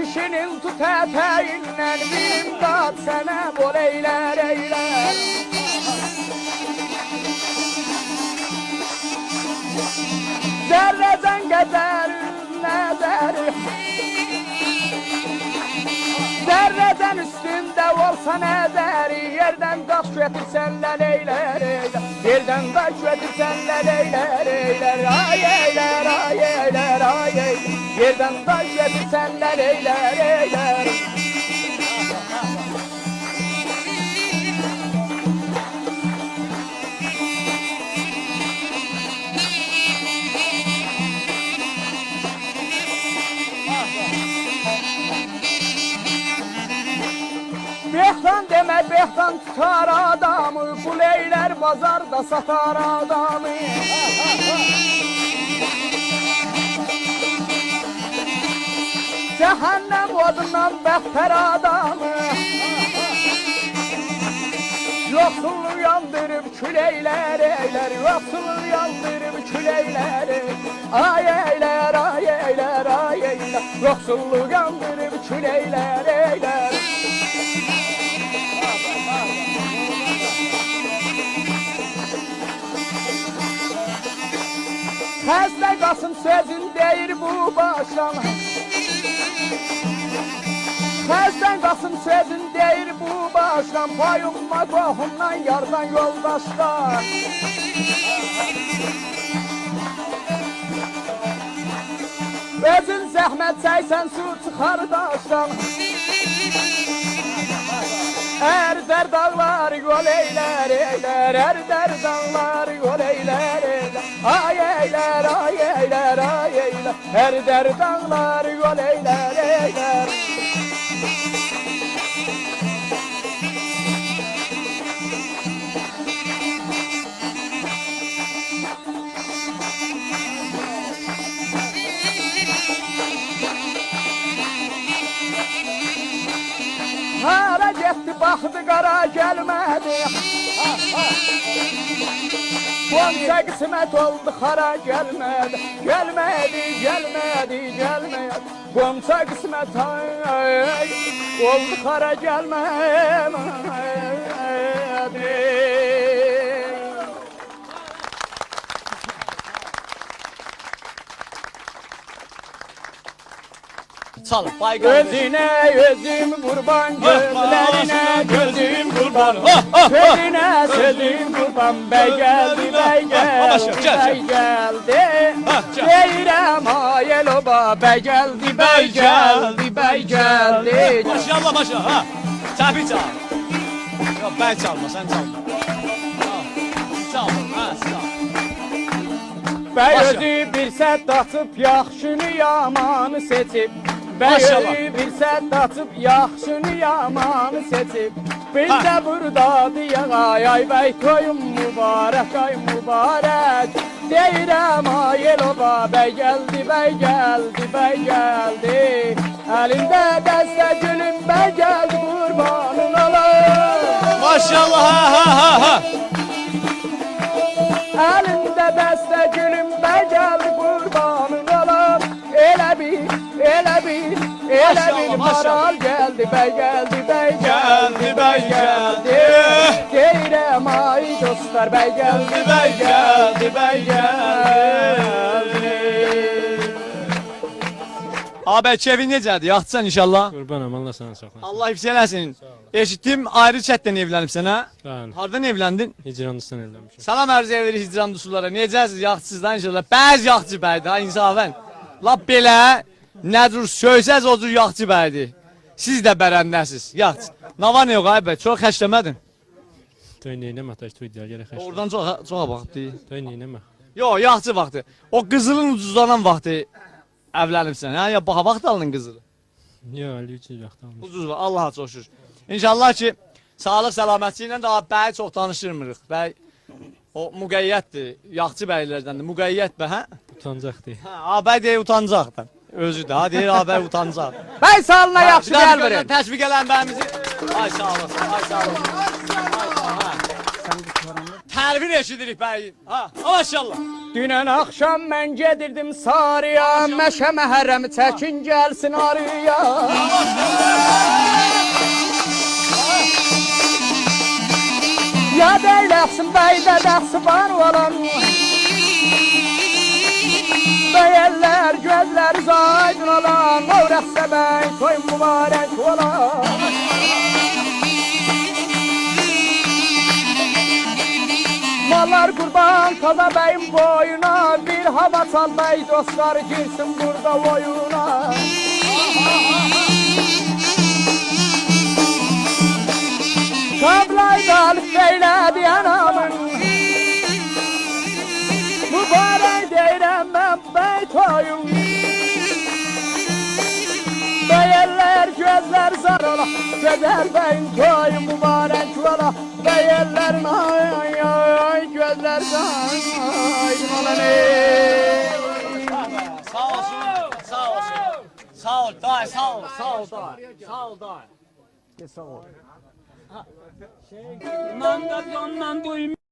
kişinin tut eteğinden, bir imdat sana bol eyler eyler. Zerreden kadar nezer, zerreden üstünde olsa nezer, yerden taş getirsen leyler eyler, yerden taş getirsen leyler eyler, ay eyler, ay eyler, ay eyler, yerden taş getirsen leyler eyler. Behtan deme, behtan tutar adamı, bu leyler bazarda satar adamı. Cehennem odundan beter adamı, yoksulu yandırıp küleyler eyler, yoksulu yandırıp küleyler eyler. Ay eyler, ay eyler, ay eyler, yoksulu yandırıp küleyler eyler. Həzlə qasım sözün deyir bu başdan, Həzdən qasım sözün deyir bu başdan, payımma qohumdan, yardan yoldaşdan. Özün zəhmət çəksən su çıxar daşdan, Ərdər dağlar yol eylər eylər, Ərdər dağlar yol eylər eylər. Ay eylər, ay eylər, ay eylər, Ərdər dağlar yol eylər eylər. Hara getdi, baxdı qara gəlmədi, Qonca qismət oldu, xara gəlmədi, gəlmədi, gəlmədi, gəlmədi. Qonca qismət oldu, xara gəlmədi. Çal, bayqal. Gözüne gözüm kurban, gözlerine gözüm kurban, sözüne sözüm kurban. Bey geldi, bey geldi, bey geldi. Deyirəm ayel oba, bey geldi, bey geldi, bey geldi. Maşallah, maşallah, ha. Təbii çal. Yox, ben çalma, sen çalma. Çal, ha, çal. Bey özü bir sədd açıb, yaxşını yamanı seçib. Maşallah. Bey bir sədd açıb, yaxşını yamanı seçib. Biz də buradayıq, ay ay bey, toyun mübarək, ay mübarək. Deyirəm ayel oba, bey geldi, bey geldi, bey geldi. Əlində dəstə gülüm, bey geldi, qurbanın olam. Maşallah, ha, ha, ha, ha. Əlində dəstə gülüm, bey geldi, qurbanın olam. Elə bil, elə bil, elə bil, maral geldi, bey geldi, bey geldi, bey geldi. Deyirəm ay dostlar, bey geldi, bey geldi, bey geldi. Abi kevin necədir? Yaxşısan inşallah. Qurbanam, Allah sana saxlasın. Allah hifz eləsin. Eşitdim ayrı çətdən evlənibsən ha? Bəli. Hardan evləndin? Hicranlısından evlənmişəm. Salam ərz edirik hicran dusulara. Necəsiz? Yaxşısınız inşallah. Bəz yaxçı bəydir ha insafən. Lap belə nə cür söysəz o cür yaxçı bəydir. Siz də bərəndəsiz. Yaxçı. Nə var nə yox ay bəy? Çox xəşləmədin. Toy neynəmə, ataş toy deyər, gələk xəşlə. Oradan çoxa baxdı. Toy neynəmə. Yox, yaxçı vaxtı. O qızılın ucuzlanan vaxtı evlənibsən ha? Ya baha vaxt aldın qızılı? Yox, 53 vaxt almış. Ucuz var. Allah'a çox şükür. İnşallah ki sağlıq səlamətçi ilə daha bəy çox danışırmırıq. Bəy o müqəyyətdir. Yaxçı bəylərdəndir. Müqəyyət bə hə? Utancaqdır. Ha, bəy deyə utancaq da. Özü də ha deyir ha bəy utancaq. Bəy salına yaxşı gəl verin. Təşviq elən bəyimizi. Ay sağ olasın. Ay sağ olasın. Ay sağ olasın. Tərvir eşidirik bəyin. Ha, maşallah. Dünən axşam mən gedirdim sarıya, məşə məhərrəm çəkin gəlsin arıya. Ya deyləxsin bəydə dəxsi var olan, bəyəllər gözlər zaydın olan, Novrəxsə bəy toy mübarək olan. Mallar qurban Taza bəyin boyuna, bir hava çal bəy dostlar girsin burada oyuna. Kablayda alif beylədi anamın, mübarək deyirəm mən bəy toyum. Bəyərlər gözlər zar ola, gözəl bəyin toyu mübarək ola. Bəyərlərin ay ay ay gözlər zar ola. Sağ olsun, sağ olsun. Sağ ol, dayı, sağ ol, sağ ol, dayı. Sağ ol, dayı. Sağ ol. Mandat ondan duymuyor.